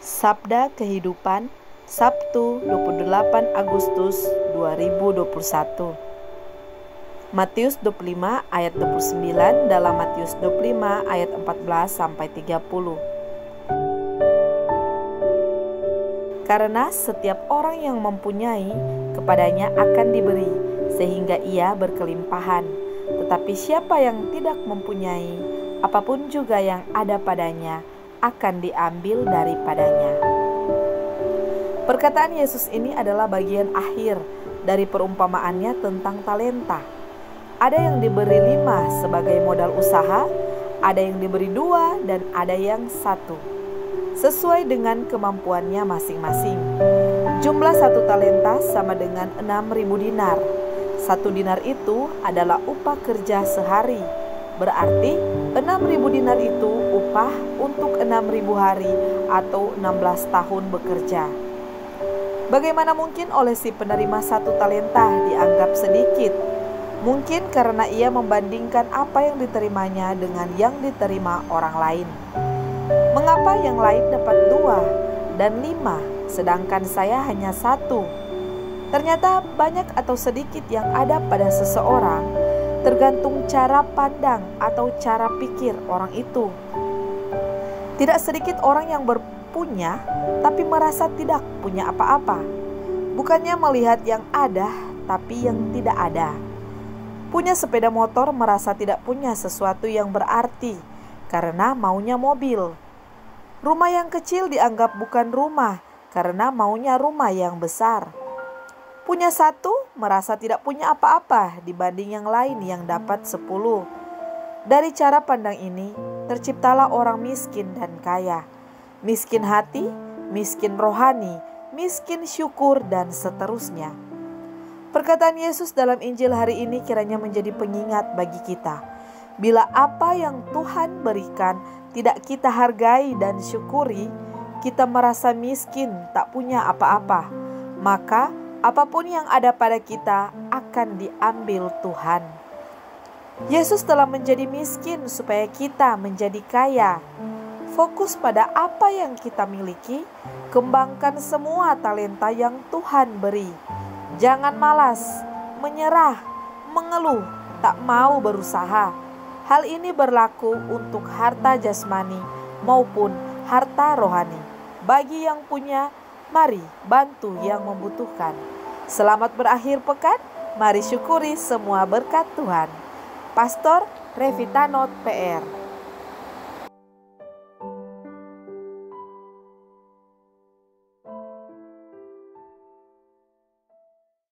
Sabda Kehidupan, Sabtu 28 Agustus 2021. Matius 25 ayat 29 dalam Matius 25 ayat 14 sampai 30. Karena setiap orang yang mempunyai, kepadanya akan diberi, sehingga ia berkelimpahan. Tetapi siapa yang tidak mempunyai, apapun juga yang ada padanya akan diambil daripadanya. Perkataan Yesus ini adalah bagian akhir dari perumpamaannya tentang talenta. Ada yang diberi 5 sebagai modal usaha, ada yang diberi 2 dan ada yang 1, sesuai dengan kemampuannya masing-masing. Jumlah 1 talenta sama dengan 6.000 dinar. 1 dinar itu adalah upah kerja sehari. Berarti 6.000 dinar itu upah untuk 6.000 hari atau 16 tahun bekerja. Bagaimana mungkin oleh si penerima 1 talenta dianggap sedikit? Mungkin karena ia membandingkan apa yang diterimanya dengan yang diterima orang lain. Mengapa yang lain dapat 2 dan 5, sedangkan saya hanya 1? Ternyata banyak atau sedikit yang ada pada seseorang tergantung cara pandang atau cara pikir orang itu. Tidak sedikit orang yang berpunya tapi merasa tidak punya apa-apa. Bukannya melihat yang ada tapi yang tidak ada. Punya sepeda motor merasa tidak punya sesuatu yang berarti karena maunya mobil. Rumah yang kecil dianggap bukan rumah karena maunya rumah yang besar. Punya 1 merasa tidak punya apa-apa dibanding yang lain yang dapat 10. Dari cara pandang ini terciptalah orang miskin dan kaya, miskin hati, miskin rohani, miskin syukur, dan seterusnya. Perkataan Yesus dalam Injil hari ini kiranya menjadi pengingat bagi kita. Bila apa yang Tuhan berikan tidak kita hargai dan syukuri, kita merasa miskin, tak punya apa-apa, maka apapun yang ada pada kita akan diambil Tuhan. Yesus telah menjadi miskin supaya kita menjadi kaya. Fokus pada apa yang kita miliki, kembangkan semua talenta yang Tuhan beri. Jangan malas, menyerah, mengeluh, tak mau berusaha. Hal ini berlaku untuk harta jasmani maupun harta rohani. Bagi yang punya, mari bantu yang membutuhkan. Selamat berakhir pekan, mari syukuri semua berkat Tuhan. Pastor Revitanot PR.